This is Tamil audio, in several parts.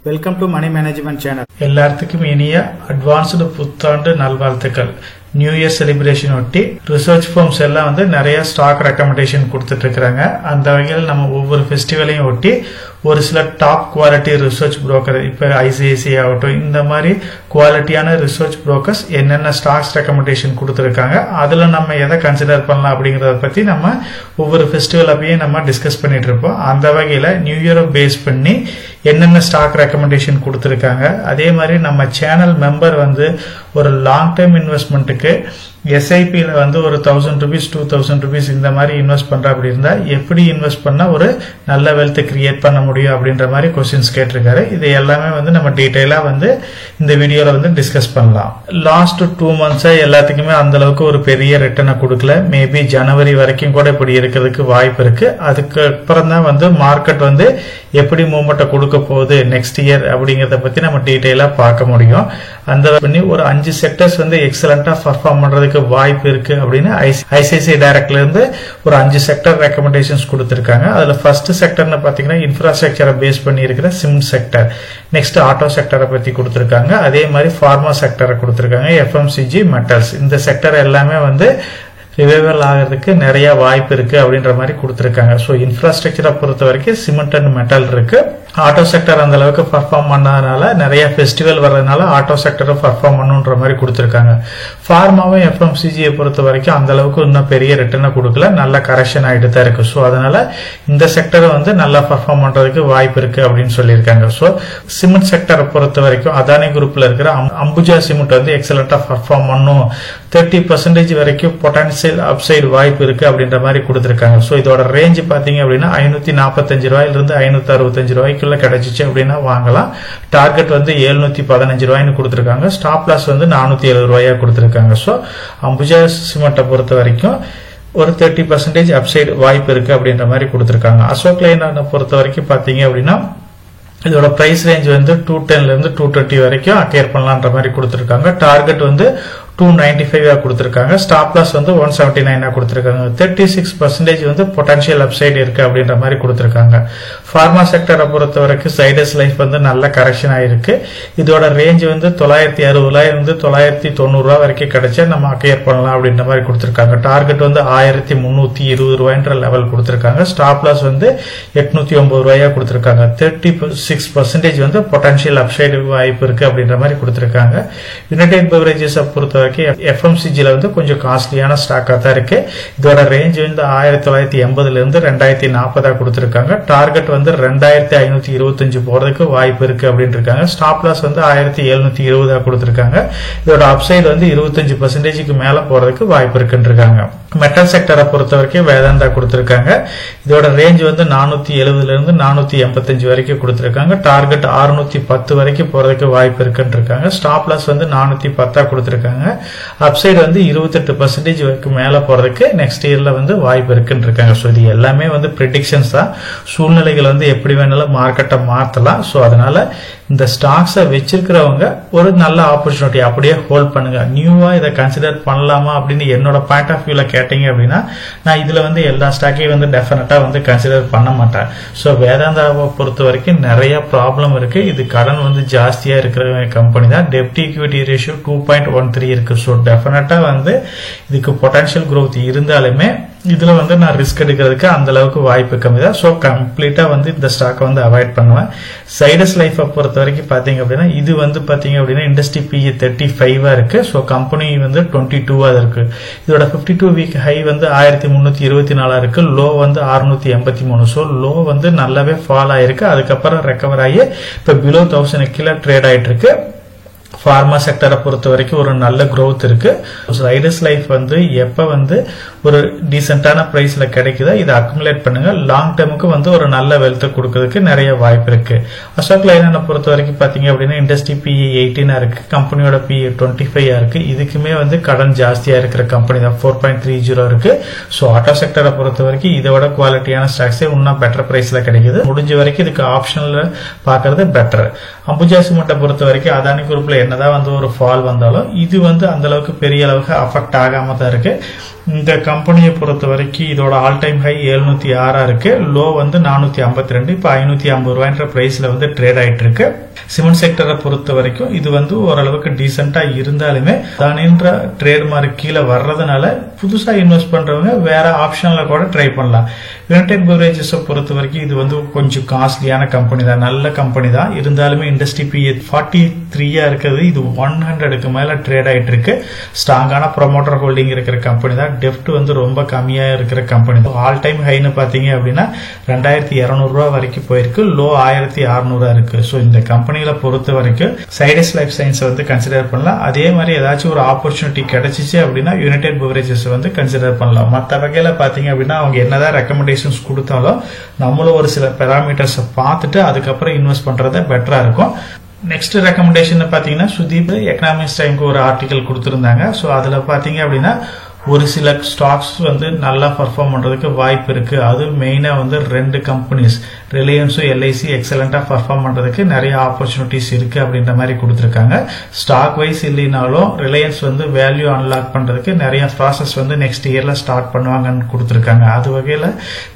Welcome to money management channel. எல்லாத்துக்கும் இனிய அட்வான்ஸ்டு புத்தாண்டு நல்வாழ்த்துக்கள். நியூ இயர் செலிப்ரேஷன் ஒட்டி ரிசர்ச் ஃபார்ம்ஸ் எல்லாம் நிறைய ஸ்டாக் ரெக்கமெண்டேஷன் கொடுத்துட்டு இருக்காங்க. அந்த வகையில் நம்ம ஒவ்வொரு ஃபெஸ்டிவலையும் ஒட்டி ஒரு சில டாப் குவாலிட்டி ரிசர்ச் புரோக்கர், இப்போ ஐசிஐசிஐ ஆகட்டும், இந்த மாதிரி குவாலிட்டியான ரிசர்ச் புரோக்கர்ஸ் என்னென்ன ஸ்டாக்ஸ் ரெக்கமெண்டேஷன் கொடுத்துருக்காங்க, அதில் நம்ம எதை கன்சிடர் பண்ணலாம் அப்படிங்கிறத பற்றி நம்ம ஒவ்வொரு ஃபெஸ்டிவல் அப்பயும் நம்ம டிஸ்கஸ் பண்ணிட்டு இருப்போம். அந்த வகையில் நியூ இயரை பேஸ் பண்ணி என்னென்ன ஸ்டாக் ரெக்கமெண்டேஷன் கொடுத்துருக்காங்க, அதே மாதிரி நம்ம சேனல் மெம்பர் ஒரு லாங் டைம் இன்வெஸ்ட்மெண்ட்டுக்கு எஸ்ஐபியில் ஒரு 1000 rupees 2000 rupees இந்த மாதிரி இன்வெஸ்ட் பண்ற அப்படி இருந்தா எப்படி இன்வெஸ்ட் பண்ணா ஒரு நல்ல வெல்த் கிரியேட் பண்ண முடியும் அப்படின்ற மாதிரி क्वेश्चंस கேட்டிருக்காரு. இது எல்லாமே நம்ம டீடைலா இந்த வீடியோல டிஸ்கஸ் பண்ணலாம். லாஸ்ட் 2 months எல்லாத்துக்குமே அந்த அளவுக்கு ஒரு பெரிய ரிட்டர்னை கொடுக்கல. மேபி ஜனவரி வரைக்கும் கூட இப்படி இருக்கிறதுக்கு வாய்ப்பு இருக்கு. அதுக்கு அப்புறம் தான் மார்க்கெட் எப்படி மூவ்மெண்ட் கொடுக்க போகுது நெக்ஸ்ட் இயர் அப்படிங்கறத பத்தி நம்ம டீடைலா பார்க்க முடியும். அந்த பண்ணி ஒரு 5 செக்டர்ஸ் எக்ஸலண்டா பர்ஃபார்ம் பண்றதுக்கு வாய்ப்பு இருக்கு அப்படின்னு ஐசிஐசிஐ டைரக்ட்ல இருந்து ஒரு 5 செக்டர் ரெக்கமெண்டேஷன்ஸ் கொடுத்திருக்காங்க. அதுல ஃபர்ஸ்ட் செக்டர்னு பாத்தீங்கன்னா இன்ஃப்ராஸ்ட்ரக்சரை பேஸ் பண்ணி இருக்கிற சிம் செக்டர், நெக்ஸ்ட் ஆட்டோ செக்டரை பத்தி கொடுத்திருக்காங்க. அதே மாதிரி ஃபார்மா செக்டரை கொடுத்திருக்காங்க, எஃப்எம்சிஜி, மெட்டல்ஸ். இந்த செக்டர் எல்லாமே ரிவைவல் ஆகிறதுக்கு நிறைய வாய்ப்பு இருக்கு அப்படின்ற மாதிரி கொடுத்திருக்காங்க. ஸோ இன்ஃப்ராஸ்ட்ரக்சரை பொறுத்த வரைக்கும் சிமெண்ட் அண்ட் மெட்டல் இருக்கு. ஆட்டோ செக்டர் அந்த அளவுக்கு பர்ஃபார்ம் பண்ணாதனால நிறைய ஃபெஸ்டிவல் வர்றதுனால ஆட்டோ செக்டரும் பர்ஃபார்ம் பண்ணுன்ற மாதிரி கொடுத்திருக்காங்க. ஃபார்மாவும் எஃப்எம்சிஜியை பொறுத்த வரைக்கும் அந்த அளவுக்கு இன்னும் பெரிய ரிட்டர்னை கொடுக்கல, நல்ல கரெக்ஷன் ஆகிட்டு தான் இருக்கு. ஸோ அதனால இந்த செக்டரை நல்லா பர்ஃபார்ம் பண்றதுக்கு வாய்ப்பு இருக்கு அப்படின்னு சொல்லியிருக்காங்க. ஸோ சிமெண்ட் செக்டரை பொறுத்த வரைக்கும் அதானி குரூப்ல இருக்கிற அம்புஜா சிமெண்ட் எக்ஸலண்டா பர்ஃபார்ம் பண்ணும், 30% வரைக்கும் பொட்டன்சியல் அப்சைடு வாய்ப்பு இருக்கு அப்படின்ற மாதிரி கொடுத்திருக்காங்க. ஸோ இதோட ரேஞ்ச் பாத்தீங்க அப்படின்னா 545 ரூபாயிலிருந்து 565 ரூபாய்க்குள்ள கிடைச்சிச்சு அப்படின்னா வாங்கலாம். டார்கெட் 715 ரூபாய்னு கொடுத்திருக்காங்க. ஸ்டாப் லாஸ் 470 ரூபாயா கொடுத்திருக்காங்க. ஸோ அம்புஜா சிமெண்ட்டை பொறுத்த வரைக்கும் ஒரு 30% அப்சைடு வாய்ப்பு இருக்கு அப்படின்ற மாதிரி கொடுத்திருக்காங்க. அசோக் லைலாண்டை பொறுத்த வரைக்கும் பாத்தீங்க அப்படின்னா இதோட பிரைஸ் ரேஞ்ச் 210 இருந்து 220 வரைக்கும் அக்யர் பண்ணலான்ற மாதிரி கொடுத்திருக்காங்க. டார்கெட் 295 கொடுத்திருக்காங்க. ஸ்டாப் லாஸ் 179 கொடுத்திருக்காங்க. 36% பொட்டன்ஷியல் அப்சைட் இருக்கு அப்படின்ற மாதிரி கொடுத்திருக்காங்க. ஃபார்மா செக்டரை பொறுத்த வரைக்கும் சைடஸ் லைஃப் நல்ல கரெக்ஷன் ஆயிருக்கு. இதோட ரேஞ்ச் 960 இருந்து 990 ரூபாய் வரைக்கும் கிடைச்சா நம்ம அக்யர் பண்ணலாம் அப்படின்ற மாதிரி கொடுத்திருக்காங்க. டார்கெட் 1320 ரூபாய்ன்ற லெவல் கொடுத்திருக்காங்க. ஸ்டாப் லாஸ் 809 ரூபாயா கொடுத்திருக்காங்க. 36% பொட்டன்ஷியல் அப்சைட் வாய்ப்பு இருக்கு அப்படின்ற மாதிரி கொடுத்திருக்காங்க. யுனைடெட் பெவரேஜஸ் பொறுத்த எஃப்எம்சிஜில கொஞ்சம் காஸ்ட்லியான ஸ்டாக்கா தான் இருக்கு. இதோட ரேஞ்ச் 1980 இருந்து 2040 கொடுத்திருக்காங்க. டார்கெட் 2525 போறதுக்கு வாய்ப்பு இருக்கு அப்படின்னு இருக்காங்க. ஸ்டாப் லாஸ் 1720 கொடுத்திருக்காங்க. இதோட அப்சைட் 25% மேல போறதுக்கு வாய்ப்பு இருக்குன்னு இருக்காங்க. மெட்டல் செக்டரை பொறுத்த வரைக்கும் வேதாந்தா கொடுத்திருக்காங்க. இதோட ரேஞ்ச் 470 இருந்து 485 வரைக்கும் கொடுத்திருக்காங்க. டார்கெட் 610 வரைக்கும் போறதுக்கு வாய்ப்பு இருக்குன்னு இருக்காங்க. ஸ்டாப் லாஸ் 410 கொடுத்திருக்காங்க. அப்சைடு 28% வரைக்கும் மேல போறதுக்கு நெக்ஸ்ட் இயர்ல வாய்ப்பு இருக்குன்னு இருக்காங்க. ஸோ இது எல்லாமே ப்ரெடிக்ஷன்ஸ் தான். சூழ்நிலைகள் எப்படி வேணாலும் மார்க்கெட்டை மாற்றலாம். ஸோ அதனால இந்த ஸ்டாக்ஸை வச்சிருக்கிறவங்க ஒரு நல்ல ஆப்பர்ச்சுனிட்டி அப்படியே ஹோல்ட் பண்ணுங்க. நியூவா இதை கன்சிடர் பண்ணலாமா அப்படின்னு என்னோட பாயிண்ட் ஆஃப் வியூல கேட்டீங்க அப்படின்னா நான் இதுல எல்லா ஸ்டாக்கையும் டெஃபினட்டா கன்சிடர் பண்ண மாட்டேன். ஸோ வேதாந்தாவை பொறுத்த வரைக்கும் நிறைய ப்ராப்ளம் இருக்கு. இது கடன் ஜாஸ்தியா இருக்கிற கம்பெனி தான். டெப்ட் ஈக்விட்டி ரேஷியோ 2.13 இருக்கு. ஸோ டெஃபினட்டா இதுக்கு பொட்டன்ஷியல் growth இருந்தாலுமே இதுல நான் ரிஸ்க் எடுக்கிறதுக்கு அந்த அளவுக்கு வாய்ப்பு கம்மி தான். ஸோ கம்ப்ளீட்டா இந்த ஸ்டாக்கை அவாய்ட் பண்ணுவேன். சைடஸ் லைஃப் பொறுத்த வரைக்கும் பாத்தீங்க அப்படின்னா இது பாத்தீங்க அப்படின்னா இண்டஸ்ட்ரி PE 35 இருக்கு. ஸோ கம்பெனி 22 இருக்கு. இதோட 52 வீக் ஹை 1324 இருக்கு. லோ 683. ஸோ லோ நல்லாவே ஃபால் ஆயிருக்கு. அதுக்கப்புறம் ரெக்கவர் ஆகி இப்ப பிலோ 1000 கீழே ட்ரேட் ஆயிட்டு இருக்கு. ஃபார்மா செக்டரை பொறுத்த வரைக்கும் ஒரு நல்ல growth இருக்கு. சைடஸ் லைஃப் எப்ப ஒரு டீசென்டான பிரைஸ்ல கிடைக்குதோ இதை அக்குமுலேட் பண்ணுங்க. லாங் டேர்முக்கு ஒரு நல்ல வெல்த் கொடுக்கறதுக்கு நிறைய வாய்ப்பு இருக்கு. அசோக் லைலாண்டை பொறுத்த வரைக்கும் பாத்தீங்க அப்படின்னா இண்டஸ்ட்ரி PE 18 இருக்கு. கம்பெனியோட PE 25 இருக்கு. இதுக்குமே கடன் ஜாஸ்தியா இருக்கிற கம்பெனி தான். 4.30 இருக்கு. ஸோ ஆட்டோ செக்டரை பொறுத்த வரைக்கும் இதோட குவாலிட்டியான ஸ்டாக்ஸே இன்னும் பெட்டர் பிரைஸ்ல கிடைக்குது. முடிஞ்ச வரைக்கும் இதுக்கு ஆப்ஷன்ல பாக்குறது பெட்டர். அம்புஜா சிமெண்ட்டை பொறுத்த வரைக்கும் அதானி குரூப்ல என்னதான் ஒரு ஃபால் வந்தாலும் இது அந்த அளவுக்கு பெரிய அளவுக்கு அஃபெக்ட் ஆகாம தான் இருக்கு. இந்த கம்பெனியை பொறுத்த வரைக்கும் இதோட ஆல் டைம் ஹை 706 இருக்கு, லோ வந்து 452, இப்போ 550 ரூபாய்ன்ற பிரைஸ்ல வந்து ட்ரேட் ஆயிட்டு இருக்கு. சிமெண்ட் செக்டரை பொறுத்த வரைக்கும் இது வந்து ஓரளவுக்கு டீசென்டா இருந்தாலுமே தானின்ற ட்ரேட்மார்க் கீழே வர்றதுனால புதுசா இன்வெஸ்ட் பண்றவங்க வேற ஆப்ஷன்ல கூட ட்ரை பண்ணலாம். யுனைடெட் பெவரேஜஸ் பொறுத்த வரைக்கும் இது வந்து கொஞ்சம் காஸ்ட்லியான கம்பெனி தான், நல்ல கம்பெனி தான். இருந்தாலுமே இண்டஸ்ட்ரி பி 43 இருக்கிறது, இது 100க்கு மேல ட்ரேட் ஆயிட்டு இருக்கு. ஸ்ட்ராங்கான ப்ரொமோட்டர் ஹோல்டிங் இருக்கிற கம்பெனி தான். டெப்ட் வந்து ரொம்ப கம்மியா இருக்கிற கம்பெனி தான். ஆல் டைம் ஹைன்னு பாத்தீங்க அப்படின்னா 2200 ரூபாய் வரைக்கும் போயிருக்கு, லோ 1600 இருக்கு. ஸோ இந்த கம்பெனியில பொறுத்த வரைக்கும் சைடஸ் லைஃப் சயின்ஸ் வந்து கன்சிடர் பண்ணலாம். அதே மாதிரி ஏதாச்சும் ஒரு ஆப்பர்ச்சுனிட்டி கிடைச்சிச்சு அப்படின்னா யுனைடெட் பெவரேஜஸ் வந்து கன்சிடர் பண்ணலாம். மற்ற வகையில பாத்தீங்க அப்படின்னா அவங்க என்னதான் ரெக்கமெண்டேஷன்ஸ் கொடுத்தாலும் நம்மளும் ஒரு சில பெராமீட்டர்ஸ் பார்த்துட்டு அதுக்கப்புறம் இன்வெஸ்ட் பண்றது பெட்டரா இருக்கும். நெக்ஸ்ட் ரெக்கமெண்டேஷன் பாத்தீங்கன்னா சுதீப் எக்கனாமிக்ஸ் டைம்க்கு ஒரு ஆர்டிகல் கொடுத்திருந்தாங்க. ஸோ அதுல பாத்தீங்க அப்படின்னா ஒரு சில ஸ்டாக்ஸ் வந்து நல்லா பர்ஃபார்ம் பண்றதுக்கு வாய்ப்பு இருக்கு. அது மெயினா வந்து 2 கம்பெனிஸ் ரிலையன்ஸும் எல்ஐசி எக்ஸலண்டா பர்ஃபார்ம் பண்றதுக்கு நிறைய ஆப்பர்ச்சுனிட்டிஸ் இருக்கு அப்படின்ற மாதிரி கொடுத்திருக்காங்க. ஸ்டாக் வைஸ் இல்லைனாலும் ரிலையன்ஸ் வந்து வேல்யூ அன்லாக் பண்றதுக்கு நிறைய ப்ராசஸ் வந்து நெக்ஸ்ட் இயர்ல ஸ்டார்ட் பண்ணுவாங்கன்னு கொடுத்திருக்காங்க. அது வகையில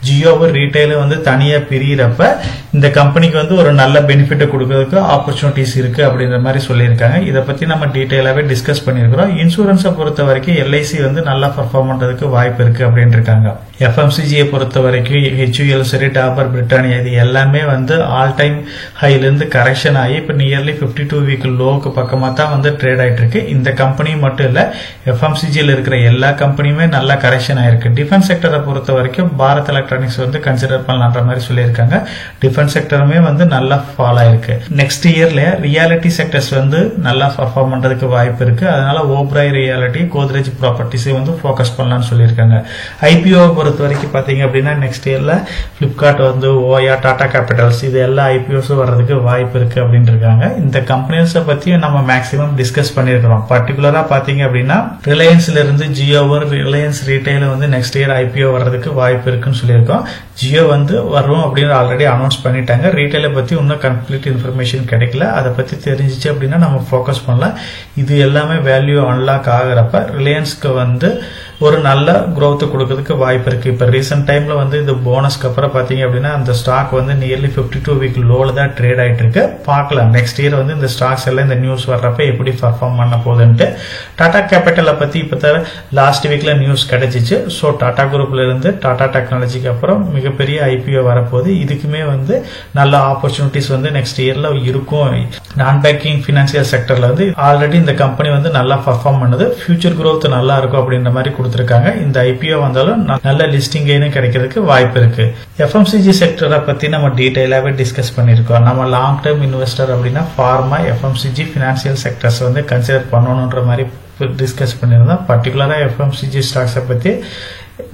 ஜியோவும் ரீட்டைல வந்து தனியா பிரியறப்ப இந்த கம்பெனிக்கு வந்து ஒரு நல்ல பெனிஃபிட் கொடுக்கறதுக்கு ஆப்பர்ச்சுனிட்டிஸ் இருக்கு அப்படின்ற மாதிரி சொல்லியிருக்காங்க. இதை பத்தி நம்ம டீடைலாவே டிஸ்கஸ் பண்ணிருக்கிறோம். இன்சூரன்ஸை பொறுத்த வரைக்கும் எல்ஐசி வந்து நல்லா பர்ஃபார்ம் பண்றதுக்கு வாய்ப்பு இருக்கு அப்படின்னு இருக்காங்க. எஃப்எம்சிஜியை பொறுத்த வரைக்கும் ஹெச்யூஎல் சரி, டாபர், பிரிட்டானியா இது எல்லாமே வந்து ஆல் டைம் ஹைல இருந்து கரெக்ஷன் ஆகி இப்ப நியர்லி 52 வீக் லோக்கு பக்கமா தான் வந்து ட்ரேட் ஆயிட்டு இருக்கு. இந்த கம்பெனி மட்டும் இல்ல, எஃப்எம்சிஜியில் இருக்கிற எல்லா கம்பெனியுமே நல்லா கரெக்ஷன் ஆயிருக்கு. டிஃபென்ஸ் செக்டரை பொறுத்த வரைக்கும் பாரத் எலக்ட்ரானிக்ஸ் வந்து கன்சிடர் பண்ணலான்ற மாதிரி சொல்லியிருக்காங்க. டிஃபென்ஸ் செக்டருமே வந்து நல்லா ஃபால் ஆயிருக்கு. நெக்ஸ்ட் இயர்ல ரியாலிட்டி செக்டர்ஸ் வந்து நல்லா பர்ஃபார்ம் பண்றதுக்கு வாய்ப்பு இருக்கு. அதனால ஓப்ராய் ரியாலிட்டி, கோத்ரேஜ் ப்ராப்பர்ட்டிஸ் வந்து போக்கஸ் பண்ணலாம்னு சொல்லியிருக்காங்க. ஐபிஓ பொறுத்த வரைக்கும் பாத்தீங்க அப்படின்னா நெக்ஸ்ட் இயர்ல பிளிப்கார்ட் வந்து, ஓயா, டாடா கேபிட்டல்ஸ் இது எல்லா ஐபிஓஸ் வர்றதுக்கு வாய்ப்பு இருக்கு அப்படின்னு இருக்காங்க. இந்த கம்பெனிஸ் பத்தி நம்ம மேக்ஸிமம் டிஸ்கஸ் பண்ணிருக்கிறோம். பர்டிகுலரா பாத்தீங்க அப்படின்னா ரிலையன்ஸ்ல இருந்து ஜியோவும், ரிலையன்ஸ் ரீட்டைல வந்து நெக்ஸ்ட் இயர் ஐபிஓ வர்றதுக்கு வாய்ப்பு இருக்குன்னு சொல்லியிருக்கோம். ஜியோ வந்து வரும் அப்படின்னு ஆல்ரெடி அனௌன்ஸ் பண்ணிட்டாங்க. ரீட்டைல பத்தி இன்னும் கம்ப்ளீட் இன்ஃபர்மேஷன் கிடைக்கல. அதை பத்தி தெரிஞ்சிச்சு அப்படின்னா நம்ம போக்கஸ் பண்ணலாம். இது எல்லாமே வேல்யூ அன்லாக் ஆகிறப்ப ரிலையன்ஸ்க்கு வந்து ஒரு நல்ல growth கொடுக்கிறதுக்கு வாய்ப்பு இருக்கு. இப்ப ரீசன்ட் டைம்ல வந்து இந்த போனஸ்க்கு அப்புறம் பாத்தீங்க அப்படின்னா அந்த ஸ்டாக் வந்து நியர்லி 52 வீக் லோல தான் ட்ரேட் ஆயிட்டு இருக்கு. பார்க்கலாம் நெக்ஸ்ட் இயர் வந்து இந்த ஸ்டாக்ஸ் எல்லாம் இந்த நியூஸ் வர்றப்ப எப்படி பர்ஃபார்ம் பண்ண போகுதுன்ட்டு. டாடா கேபிட்டலை பத்தி இப்ப லாஸ்ட் வீக்ல நியூஸ் கிடைச்சிச்சு. ஸோ டாடா குரூப்ல இருந்து டாடா டெக்னாலஜிக்கு அப்புறம் மிகப்பெரிய ஐபிஓ வரப்போகுது. இதுக்குமே வந்து நல்ல ஆப்பர்ச்சுனிட்டிஸ் வந்து நெக்ஸ்ட் இயர்ல இருக்கும். நான் பேங்கிங் பினான்சியல் செக்டர்ல வந்து ஆல்ரெடி இந்த கம்பெனி வந்து நல்லா பர்ஃபார்ம் பண்ணுது. ஃபியூச்சர் growth நல்லா இருக்கும் அப்படின்ற மாதிரி கொடுத்திருக்காங்க. இந்த ஐபிஓ வந்தாலும் நல்ல லிஸ்டிங் கிடைக்கிறதுக்கு வாய்ப்பு இருக்கு. எஃப்எம்சிஜி செக்டரை பத்தி நம்ம டீடைலாவே டிஸ்கஸ் பண்ணிருக்கோம். நம்ம லாங் டேர்ம் இன்வெஸ்டர் அப்படின்னா ஃபார்மா, எஃப்எம்சிஜி, பினான்சியல் செக்டர்ஸ் வந்து கன்சிடர் பண்ணணும்ன்ற மாதிரி டிஸ்கஸ் பண்ணிருந்தோம். பர்டிகுலரா எஃப்எம்சிஜி ஸ்டாக்ஸை பத்தி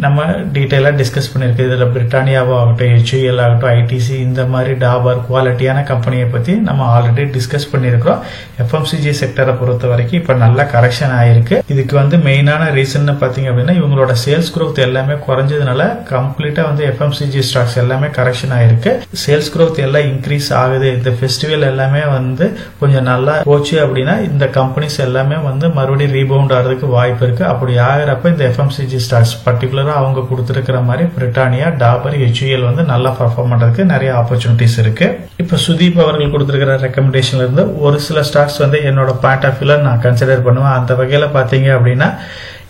நம்ம டீடைலா டிஸ்கஸ் பண்ணிருக்கு. இதுல பிரிட்டானியாவோ ஆகட்டும், ஹெச்யூஎல் ஆகட்டும், ஐடிசி இந்த மாதிரி டாபர் குவாலிட்டியான கம்பெனியை பத்தி நம்ம ஆல்ரெடி டிஸ்கஸ் பண்ணிருக்கிறோம். எஃப்எம்சிஜி செக்டரை பொறுத்த வரைக்கும் இப்ப நல்ல கரெக்ஷன் ஆயிருக்கு. இதுக்கு வந்து மெயினான ரீசன் பாத்தீங்க அப்படின்னா இவங்களோட சேல்ஸ் growth எல்லாமே குறைஞ்சதுனால கம்ப்ளீட்டா வந்து எஃப்எம்சிஜி ஸ்டாக்ஸ் எல்லாமே கரெக்ஷன் ஆயிருக்கு. சேல்ஸ் growth எல்லாம் இன்க்ரீஸ் ஆகுது. இந்த ஃபெஸ்டிவல் எல்லாமே வந்து கொஞ்சம் நல்லா போச்சு அப்படின்னா இந்த கம்பெனிஸ் எல்லாமே வந்து மறுபடியும் ரீபவுண்ட் ஆகிறதுக்கு வாய்ப்பு இருக்கு. அப்படி ஆகிறப்ப இந்த எஃப்எம்சிஜி ஸ்டாக்ஸ் அவங்க கொடுத்திருக்கிற மாதிரி பிரிட்டானியா, டாபர், ஹெச்யூஎல் வந்து நல்லா பர்ஃபார்ம் பண்றதுக்கு நிறைய ஆப்பர்ச்சுனிட்டிஸ் இருக்கு. இப்ப சுதீப் அவர்கள் கொடுத்திருக்கிற ரெக்கமெண்டேஷன்ல இருந்து ஒரு சில ஸ்டாக்ஸ் வந்து என்னோட பாயிண்ட் ஆஃப் வியூல நான் கன்சிடர் பண்ணுவேன். அந்த வகையில பாத்தீங்க அப்படின்னா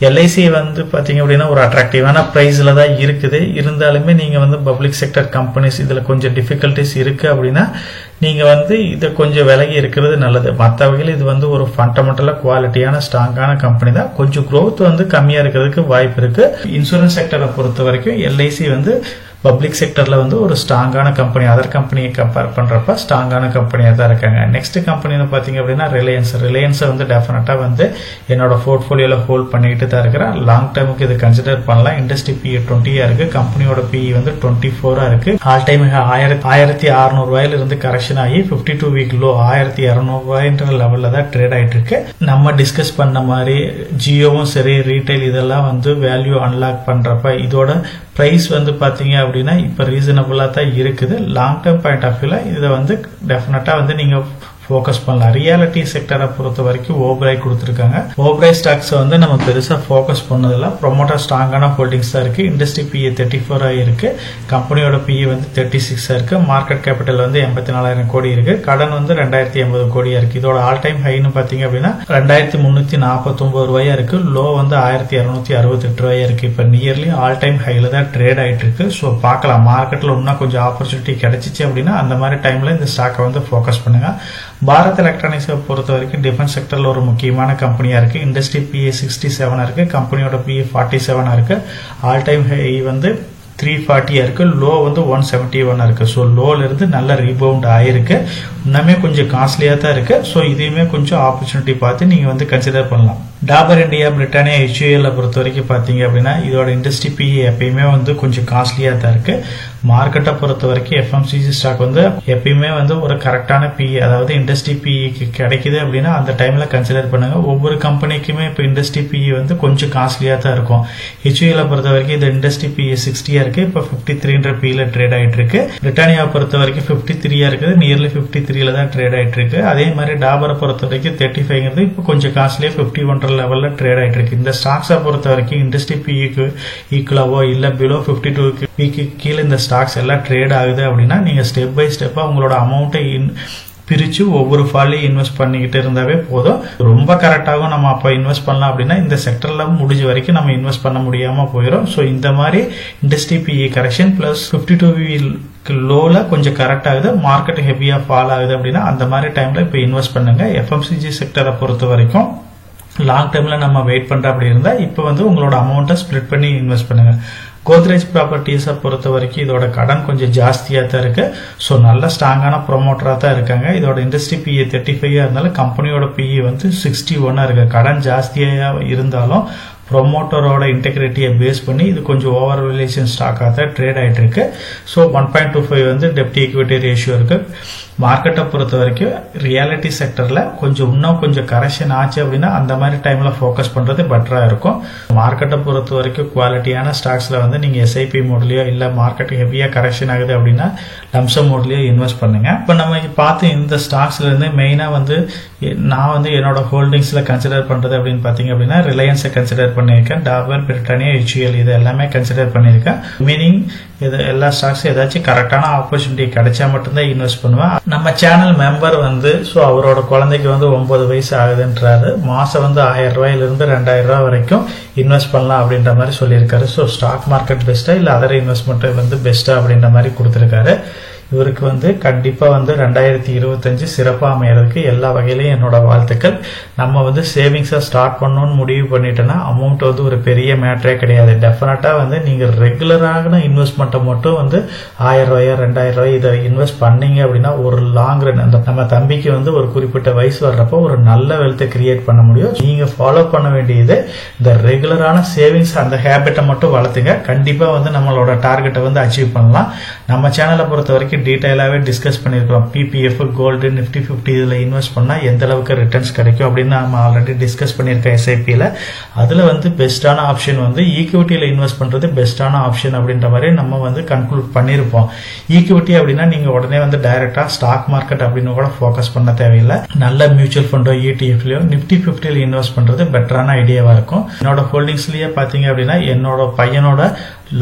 எல்ஐசி வந்து பாத்தீங்க அப்படின்னா ஒரு அட்ராக்டிவான பிரைஸ்ல தான் இருக்குது. இருந்தாலுமே நீங்க வந்து பப்ளிக் செக்டர் கம்பெனிஸ் இதுல கொஞ்சம் டிஃபிகல்டிஸ் இருக்கு அப்படின்னா நீங்க வந்து இதை கொஞ்சம் விலகி இருக்கிறது நல்லது. மற்ற வகையில் இது வந்து ஒரு ஃபண்டமெண்டலா குவாலிட்டியான ஸ்ட்ராங்கான கம்பெனி தான். கொஞ்சம் growth வந்து கம்மியா இருக்கிறதுக்கு வாய்ப்பு இருக்கு. இன்சூரன்ஸ் செக்டரை பொறுத்த வரைக்கும் எல்ஐசி வந்து பப்ளிக் செக்டர்ல வந்து ஒரு ஸ்ட்ராங்கான கம்பெனி, அதர் கம்பெனியை கம்பேர் பண்றப்ப ஸ்ட்ராங்கான கம்பெனியா தான் இருக்காங்க. நெக்ஸ்ட் கம்பெனி பாத்தீங்க அப்படின்னா ரிலையன்ஸ் வந்து டெஃபினட்டா வந்து என்னோட போர்ட்போலியோல ஹோல்ட் பண்ணிட்டு தான் இருக்கிறேன். லாங் டேர்முக்கு இது கன்சிடர் பண்ணலாம். இண்டஸ்ட்ரி பி 20 இருக்கு, கம்பெனியோட பி வந்து 24 இருக்கு. ஆல் டைம் 1600 ரூபாயில இருந்து கரெக்ஷன் ஆகி 52 வீக் லோ 1200 ரூபாய்ன்ற லெவல்ல தான் ட்ரேட் ஆயிட்டு இருக்கு. நம்ம டிஸ்கஸ் பண்ண மாதிரி ஜியோவும் சரி, ரீட்டைல் இதெல்லாம் வந்து வேல்யூ அன்லாக் பண்றப்ப இதோட பிரைஸ் வந்து பாத்தீங்க அப்படின்னா இப்ப ரீசனபிளா தான் இருக்குது. லாங் டேர்ம் பாயிண்ட் ஆஃப் வியூல இதை வந்து டெஃபினட்டா வந்து நீங்க ஃபோக்கஸ் பண்ணலாம். ரியாலிட்டி செக்டரை பொறுத்த வரைக்கும் ஓப்ரை கொடுத்துருக்காங்க. ஓப்ரை ஸ்டாக்ஸ் வந்து நம்ம பெருசா ஃபோக்கஸ் பண்ணதில்ல. ப்ரொமோட்டர் ஸ்ட்ராங்கான ஹோல்டிங்ஸ் தான் இருக்கு. இண்டஸ்ட்ரி PE 34 இருக்கு. கம்பெனியோட PE வந்து 36 இருக்கு. மார்க்கெட் கேபிட்டல் வந்து 84,000 கோடி இருக்கு. கடன் வந்து 2080 கோடியா இருக்கு. இதோட ஆல் டைம் ஹைன்னு பாத்தீங்க அப்படின்னா 2349 ரூபாயா இருக்கு. லோ வந்து 1268 ரூபாயா இருக்கு. இப்ப நியர்லி ஆல் டைம் ஹைல தான் ட்ரேட் ஆயிட்டு இருக்கு. சோ பார்க்கலாம் மார்க்கெட்ல இன்னும் கொஞ்சம் ஆப்பர்ச்சுனிட்டி கிடைச்சிச்சு அப்படின்னா அந்த மாதிரி டைம்ல இந்த ஸ்டாக்கை வந்து ஃபோக்கஸ் பண்ணுங்க. பாரத் எலக்ட்ரானிக்ஸை பொறுத்த வரைக்கும் டிஃபென்ஸ் செக்டர்ல ஒரு முக்கியமான கம்பெனியா இருக்கு. இண்டஸ்ட்ரி PE 67 இருக்கு. கம்பெனியோட PE 47 இருக்கு. ஆல் டைம் ஹை வந்து 340 இருக்கு. லோ வந்து 171 இருக்கு. ஸோ லோல இருந்து நல்ல ரீபவுண்ட் ஆயிருக்கு. இன்னுமே கொஞ்சம் காஸ்ட்லியா தான் இருக்கு. ஸோ இதையுமே கொஞ்சம் ஆப்பர்ச்சுனிட்டி பார்த்து நீங்க வந்து கன்சிடர் பண்ணலாம். டாபர் இந்தியா, பிரிட்டானியா, HUL பொறுத்த வரைக்கும் பாத்தீங்க அப்படின்னா இதோட இண்டஸ்ட்ரி PE எப்பயுமே வந்து கொஞ்சம் காஸ்ட்லியா தான் இருக்கு. மார்க்கெட்டை பொறுத்த வரைக்கும் FMCG ஸ்டாக் வந்து எப்பயுமே வந்து ஒரு கரெக்டான PE, அதாவது இண்டஸ்ட்ரி PE கிடைக்குது அப்படின்னா அந்த டைம்ல கன்சிடர் பண்ணுங்க. ஒவ்வொரு கம்பெனிக்குமே இப்போ இண்டஸ்ட்ரி PE வந்து கொஞ்சம் காஸ்ட்லியா தான் இருக்கும். HUL பொறுத்த வரைக்கும் இந்த இண்டஸ்ட்ரி PE 60 இருக்கு. இப்போ 53 PE ட்ரேட் ஆயிட்டு இருக்கு. பிரிட்டானியா பொறுத்த வரைக்கும் 53 இருக்குது. நியர்லி 53 தான் ட்ரேட் ஆயிட்டு இருக்கு. அதே மாதிரி டாபரை பொறுத்த வரைக்கும் 35 இப்போ கொஞ்சம் காஸ்ட்லியா 51 லெவல்ல ட்ரேட் ஆயிட்டு இருக்கு. இந்த ஸ்டாக்ஸை பொறுத்த வரைக்கும் இண்டஸ்ட்ரி PEக்கு ஈக்குவலாவோ இல்ல பிலோ 52 PEக்கு கீழே இந்த ஸ்டாக்ஸ் எல்லாம் ட்ரேட் ஆகுது அப்படின்னா நீங்க ஸ்டெப் பை ஸ்டெப்பா உங்களோட அமௌண்ட்டை பிரிச்சு ஒவ்வொரு ஃபாலையும் இன்வெஸ்ட் பண்ணிக்கிட்டு இருந்தாவே போதும். ரொம்ப கரெக்டாகவும் நம்ம அப்போ இன்வெஸ்ட் பண்ணலாம் அப்படின்னா இந்த செக்டர்ல முடிஞ்ச வரைக்கும் நம்ம இன்வெஸ்ட் பண்ண முடியாம போயிடும். ஸோ இந்த மாதிரி இண்டஸ்ட்ரி PE கரெக்ஷன் பிளஸ் 52 லோல கொஞ்சம் கரெக்ட் ஆகுது, மார்க்கெட் ஹெவியா ஃபால் ஆகுது அப்படின்னா அந்த மாதிரி டைம்ல இப்போ இன்வெஸ்ட் பண்ணுங்க. FMCG செக்டரை பொறுத்த வரைக்கும் லாங் டைம்ல நம்ம வெயிட் பண்ற அப்படி இருந்தா இப்போ வந்து உங்களோட அமௌண்ட்டை ஸ்பிளிட் பண்ணி இன்வெஸ்ட் பண்ணுங்க. கோத்ரேஜ் ப்ராப்பர்ட்டிஸை பொறுத்த வரைக்கும் இதோட கடன் கொஞ்சம் ஜாஸ்தியா தான் இருக்கு. ஸோ நல்ல ஸ்ட்ராங்கான ப்ரொமோட்டரா தான் இருக்காங்க. இதோட இண்டஸ்ட்ரி PE 35 இருந்தாலும் கம்பெனியோட PE வந்து 61 இருக்கு. கடன் ஜாஸ்தியா இருந்தாலும் ப்ரொமோட்டரோட இன்டெகிரிட்டியை பேஸ் பண்ணி இது கொஞ்சம் ஓவர் வேல்யூஷன் ஸ்டாக்காக தான் ட்ரேட் ஆயிட்டு இருக்கு. ஸோ 1.25 வந்து டெப்ட் ஈக்விட்டி ரேஷியோ இருக்கு. மார்க்கெட்டை பொறுத்த வரைக்கும் ரியாலிட்டி செக்டர்ல இன்னும் கொஞ்சம் கரெக்ஷன் ஆச்சு அப்படின்னா அந்த மாதிரி டைம்ல ஃபோக்கஸ் பண்றது பெட்டரா இருக்கும். மார்க்கெட்டை பொறுத்த வரைக்கும் குவாலிட்டியான ஸ்டாக்ஸ்ல வந்து நீங்க SIP மோட்லயோ இல்ல மார்க்கெட் ஹெவியா கரெக்ஷன் ஆகுது அப்படின்னா லம்சம் மோட்லயோ இன்வெஸ்ட் பண்ணுங்க. இப்போ நம்ம பார்த்து இந்த ஸ்டாக்ஸ்ல இருந்து மெயினா வந்து நான் வந்து என்னோட ஹோல்டிங்ஸ்ல கன்சிடர் பண்றது அப்படின்னு பாத்தீங்க அப்படின்னா ரிலையன்ஸை கன்சிடர் பண்ணியிருக்கேன். டாபர், பிரிட்டானியா, HUL இது எல்லாமே கன்சிடர் பண்ணியிருக்கேன். மீனிங் இது எல்லா ஸ்டாக்ஸும் ஏதாச்சும் கரெக்டான ஆப்பர்ச்சுனிட்டி கிடைச்சா மட்டும்தான் இன்வெஸ்ட் பண்ணுவேன். நம்ம சேனல் மெம்பர் வந்து அவரோட குழந்தைக்கு வந்து 9 வயசு ஆகுதுன்றாரு. மாசம் வந்து 1000 ரூபாயிலிருந்து 2000 ரூபாய் வரைக்கும் இன்வெஸ்ட் பண்ணலாம் அப்படின்ற மாதிரி சொல்லியிருக்காரு. ஸோ ஸ்டாக் மார்க்கெட் பெஸ்டா இல்ல அதர் இன்வெஸ்ட்மெண்ட் வந்து பெஸ்டா அப்படின்ற மாதிரி கொடுத்திருக்காரு. இவருக்கு வந்து கண்டிப்பா வந்து 2025 சிறப்பா அமையறதுக்கு எல்லா வகையிலையும் என்னோட வாழ்த்துக்கள். நம்ம வந்து சேவிங்ஸா ஸ்டார்ட் பண்ணணும்னு முடிவு பண்ணிட்டோம்னா அமௌண்ட் வந்து ஒரு பெரிய மேட்டரே கிடையாது. டெஃபினட்டா வந்து நீங்க ரெகுலரான இன்வெஸ்ட்மெண்ட்டை மட்டும் வந்து 1000 ரூபாய் 2000 ரூபாய் இதை இன்வெஸ்ட் பண்ணீங்க அப்படின்னா ஒரு லாங் ரன் அந்த நம்ம தம்பிக்கு வந்து ஒரு குறிப்பிட்ட வயசு வர்றப்போ ஒரு நல்ல வெல்த்தை கிரியேட் பண்ண முடியும். நீங்க ஃபாலோ பண்ண வேண்டியது இந்த ரெகுலரான சேவிங்ஸ் அந்த ஹேபிட்டை மட்டும் வளர்த்துங்க. கண்டிப்பா வந்து நம்மளோட டார்கெட்டை வந்து அச்சீவ் பண்ணலாம். நம்ம சேனலை பொறுத்த வரைக்கும் டீடைலாவே டிஸ்கஸ் பண்ணிருக்கோம். PPF, கோல்டு, நிப்டி 50 இதுல இன்வெஸ்ட் பண்ணா எந்த அளவுக்கு ரிட்டர்ன்ஸ் கிடைக்கும் அப்படின்னு நம்ம ஆல்ரெடி டிஸ்கஸ் பண்ணிருக்கோம். SIPல அதுல வந்து பெஸ்டான ஆப்ஷன் வந்து ஈக்விட்டியில இன்வெஸ்ட் பண்றது பெஸ்டான ஆப்ஷன் அப்படின்ற மாதிரி நம்ம வந்து கன்க்ளூட் பண்ணிருப்போம். ஈக்விட்டி அப்படின்னா நீங்க உடனே வந்து டைரக்டா ஸ்டாக் மார்க்கெட் அப்படின்னு கூட ஃபோக்கஸ் பண்ண தேவையில்லை. நல்ல மியூச்சுவல் ஃபண்டோ ETF-லயோ நிப்டி 50ல இன்வெஸ்ட் பண்றது பெட்டரான ஐடியாவா இருக்கும். என்னோட ஹோல்டிங்ஸ்லயே பாத்தீங்க அப்படின்னா என்னோட பையனோட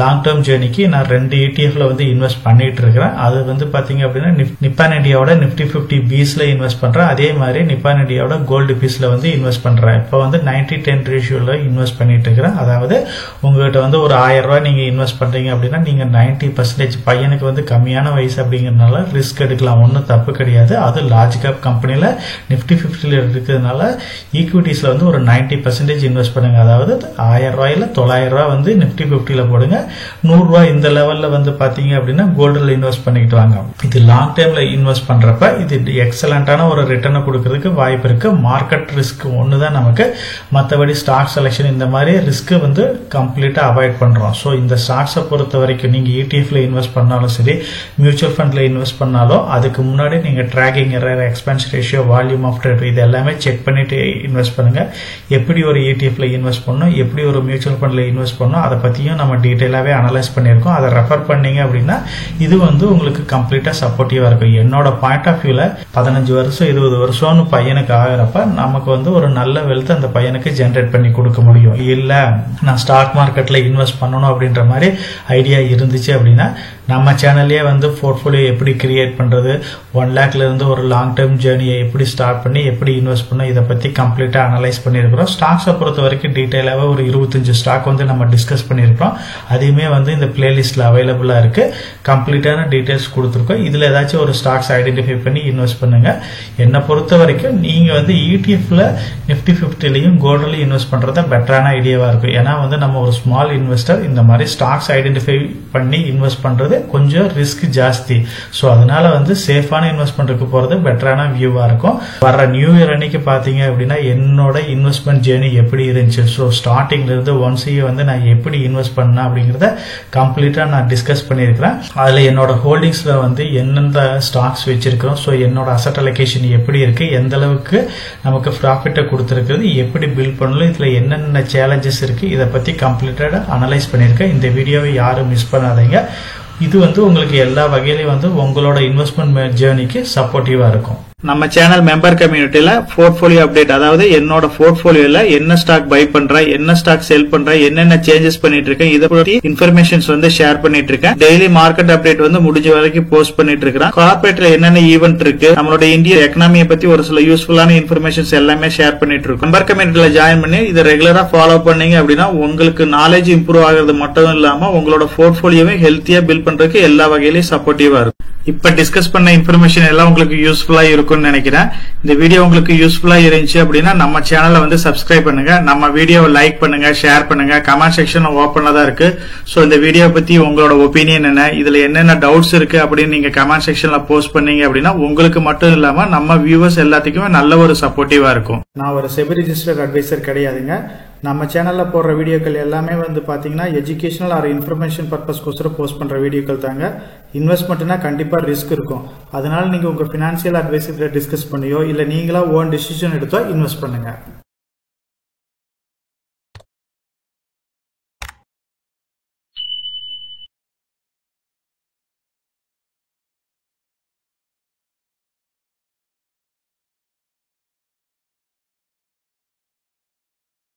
லாங் டேர்ம் ஜேர்னிக்கு நான் 2 ETF-ல வந்து இன்வெஸ்ட் பண்ணிட்டு இருக்கிறேன். அது வந்து பாத்தீங்க அப்படின்னா நிப்பான் இந்தியாவோட நிப்டி 50 பீஸ்ல இன்வெஸ்ட் பண்றேன். அதே மாதிரி நிப்பான் இந்தியாவோட கோல்டு பீஸ்ல வந்து இன்வெஸ்ட் பண்றேன். இப்போ வந்து 90-10 ரேஷியோல இன்வெஸ்ட் பண்ணிட்டு இருக்கிறேன். அதாவது உங்ககிட்ட வந்து ஒரு 1000 ரூபாய் நீங்க இன்வெஸ்ட் பண்றீங்க அப்படின்னா நீங்க 90% பையனுக்கு வந்து கம்மியான வயசு அப்படிங்கறதுனால ரிஸ்க் எடுக்கலாம், ஒன்னும் தப்பு கிடையாது. அது லார்ஜ் கேப் கம்பெனில நிப்டி 50ல இருக்கிறதுனால ஈக்விட்டிஸ்ல வந்து ஒரு 90% இன்வெஸ்ட் பண்ணுங்க. அதாவது 1000 ரூபாயில 900 ரூபாய் வந்து நிப்டி 50ல போடுங்க. 100 ரூபாய் இந்த லெவல்ல வந்து பாத்தீங்க அப்படின்னா கோல்டுல இன்வெஸ்ட் பண்ணிக்கிட்டு வாங்க. இது லாங் டைம்ல இன்வெஸ்ட் பண்றப்ப இது எக்ஸலண்டான ஒரு ரிட்டர்னை கொடுக்கறதுக்கு வாய்ப்பு இருக்கு. மார்க்கெட் ரிஸ்க் ஒண்ணுதான் நமக்கு, மற்றபடி ஸ்டாக் செலக்ஷன் இந்த மாதிரி ரிஸ்க் வந்து கம்ப்ளீட்டா அவாய்ட் பண்றோம். ஸோ இந்த ஸ்டாக்ஸை பொறுத்த வரைக்கும் நீங்க ETF-ல இன்வெஸ்ட் பண்ணாலும் சரி, மியூச்சுவல் ஃபண்ட்ல இன்வெஸ்ட் பண்ணாலும் அதுக்கு முன்னாடி நீங்க tracking error, expense ratio, volume of trade இது எல்லாமே செக் பண்ணிட்டு இன்வெஸ்ட் பண்ணுங்க. எப்படி ஒரு ETF-ல இன்வெஸ்ட் பண்ணணும், எப்படி ஒரு மியூச்சுவல் ஃபண்ட்ல இன்வெஸ்ட் பண்ணணும் அதை பத்தியும் நம்ம டீடைலாவே அனலைஸ் பண்ணியிருக்கோம். அதை ரெஃபர் பண்ணீங்க அப்படின்னா இது வந்து உங்களுக்கு உங்களுக்கு கம்ப்ளீட்டா சப்போர்ட்டிவா இருக்கும். என்னோட பாயிண்ட் ஆஃப் வியூல 15 வருஷம் 20 வருஷம்னு பையனுக்கு ஆகிறப்ப நமக்கு வந்து ஒரு நல்ல வெல்த் அந்த பையனுக்கு ஜென்ரேட் பண்ணி கொடுக்க முடியும். இல்ல நான் ஸ்டாக் மார்க்கெட்ல இன்வெஸ்ட் பண்ணணும் அப்படின்ற மாதிரி ஐடியா இருந்துச்சு அப்படின்னா நம்ம சேனல்லே வந்து போர்ட்ஃபோலியோ எப்படி கிரியேட் பண்றது, 1 lakhல இருந்து ஒரு லாங் டேர்ம் ஜேர்னியை எப்படி ஸ்டார்ட் பண்ணி எப்படி இன்வெஸ்ட் பண்ண இதை பத்தி கம்ப்ளீட்டா அனலைஸ் பண்ணிருக்கிறோம். ஸ்டாக்ஸை பொறுத்த வரைக்கும் டீடைலாக ஒரு 25 ஸ்டாக் வந்து நம்ம டிஸ்கஸ் பண்ணிருக்கோம். அதையுமே வந்து இந்த பிளேலிஸ்ட்ல அவைலபிளா இருக்கு. கம்ப்ளீட்டான டீடைல்ஸ் கொடுத்துருக்கோம். இதுல ஏதாச்சும் ஒரு ஸ்டாக்ஸ் ஐடென்டிஃபை பண்ணி இன்வெஸ்ட் பண்ணுங்க. என்னை பொறுத்த வரைக்கும் நீங்க வந்து ETF-ல நிஃப்டி 50லயும் கோல்ட்லயும் இன்வெஸ்ட் பண்றது பெட்டரான ஐடியாவா இருக்கும். ஏன்னா வந்து நம்ம ஒரு ஸ்மால் இன்வெஸ்டர் இந்த மாதிரி ஸ்டாக்ஸ் ஐடென்டிஃபை பண்ணி இன்வெஸ்ட் பண்றது கொஞ்சம் ரிஸ்க் ஜாஸ்தி. சோ அதனால வந்து சேஃபான இன்வெஸ்ட்மெண்ட்டுக்கு போறது பெட்டரான வியூவா இருக்கும். வர நியூ இயர் அன்னைக்கு பாத்தீங்க அப்படின்னா என்னோட இன்வெஸ்ட்மெண்ட் ஜேர்னி எப்படி இருந்துச்சு, ஸோ ஸ்டார்டிங்ல இருந்து 1 year வந்து நான் எப்படி இன்வெஸ்ட் பண்ணேன் அப்படிங்கறத கம்ப்ளீட்டா நான் டிஸ்கஸ் பண்ணிருக்கிறேன். அதுல என்னோட ஹோல்டிங்ஸ்ல வந்து எந்தெந்த ஸ்டாக்ஸ் வச்சிருக்கிறோம், ஸோ என்னோட அசெட் அலோகேஷன் எப்படி இருக்கு, எந்த அளவுக்கு நமக்கு ப்ராஃபிட்டை கொடுத்துருக்கிறது, எப்படி பில்ட் பண்ணலாம், இதுல என்னென்ன சேலஞ்சஸ் இருக்கு, இதை பத்தி கம்ப்ளீட்டா அனலைஸ் பண்ணிருக்கேன். இந்த வீடியோவை யாரும் மிஸ் பண்ணாதீங்க. இது வந்து உங்களுக்கு எல்லா வகையிலையும் வந்து உங்களோட இன்வெஸ்ட்மெண்ட் ஜேர்னிக்கு சப்போர்ட்டிவா இருக்கும். நம்ம சேனல் மெம்பர் கம்யூனிட்டியில போர்ட்ஃபோலியோ அப்டேட், அதாவது என்னோட போர்ட்ஃபோலியோல என்ன ஸ்டாக் பை பண்றேன், என்ன ஸ்டாக் செல் பண்றேன், என்னென்ன சேஞ்சஸ் பண்ணிட்டு இருக்கேன், இதை பத்தி இன்ஃபர்மேஷன்ஸ் வந்து ஷேர் பண்ணிட்டு இருக்கேன். டெய்லி மார்க்கெட் அப்டேட் வந்து முடிஞ்ச வரைக்கும் போஸ்ட் பண்ணிட்டு இருக்கேன். கார்பரேட்ல என்னென்ன ஈவென்ட் இருக்கு, நம்மளோட இந்திய எக்கனாமியை பத்தி ஒரு சில யூஸ்ஃபுல்லான இன்ஃபர்மேஷன்ஸ் எல்லாமே ஷேர் பண்ணிட்டு இருக்கோம். மெம்பர் கம்யூனிட்டியில ஜாயின் பண்ணி இதை ரெகுலரா ஃபாலோ பண்ணீங்க அப்படின்னா உங்களுக்கு நாலேஜ் இம்ப்ரூவ் ஆகிறது மட்டும் இல்லாம உங்களோட போர்ட்ஃபோலியோவை ஹெல்த்தியா பில்ட் பண்றதுக்கு எல்லா வகையிலையும் சப்போர்ட்டிவா இருக்கும். இப்ப டிஸ்கஸ் பண்ண இன்ஃபர்மேஷன் எல்லாம் உங்களுக்கு யூஸ்ஃபுல்லா இருக்கும்னு நினைக்கிறேன். இந்த வீடியோ உங்களுக்கு யூஸ்ஃபுல்லா இருந்துச்சு அப்படின்னா நம்ம சேனலை வந்து சப்ஸ்கிரைப் பண்ணுங்க, நம்ம வீடியோவை லைக் பண்ணுங்க, ஷேர் பண்ணுங்க. கமெண்ட் செக்ஷன் ஓப்பன்ல தான் இருக்கு. சோ இந்த வீடியோ பத்தி உங்களோட ஒப்பீனியன் என்ன, இதுல என்னென்ன டவுட்ஸ் இருக்கு அப்படின்னு நீங்க கமெண்ட் செக்ஷன்ல போஸ்ட் பண்ணீங்க அப்படின்னா உங்களுக்கு மட்டும் இல்லாம நம்ம வியூவர்ஸ் எல்லாத்துக்குமே நல்ல ஒரு சப்போர்ட்டிவா இருக்கும். நான் ஒரு செபி ரிஜிஸ்டர்ட் அட்வைசர் கிடையாதுங்க. நம்ம சேனல்ல போடுற வீடியோக்கள் எல்லாமே வந்து பாத்தீங்கன்னா எஜுகேஷனல் ஆர் இன்ஃபர்மேஷன் பர்பஸ்க்கோசரம் போஸ்ட் பண்ற வீடியோக்கள் தாங்க. இன்வெஸ்ட்மெண்ட்னா கண்டிப்பா ரிஸ்க் இருக்கும். அதனால நீங்க உங்க பினான்சியல் அட்வைசர் டிஸ்கஸ் பண்ணியோ இல்ல நீங்களா ஓன் டிசிஷன் எடுத்தோ இன்வெஸ்ட் பண்ணுங்க.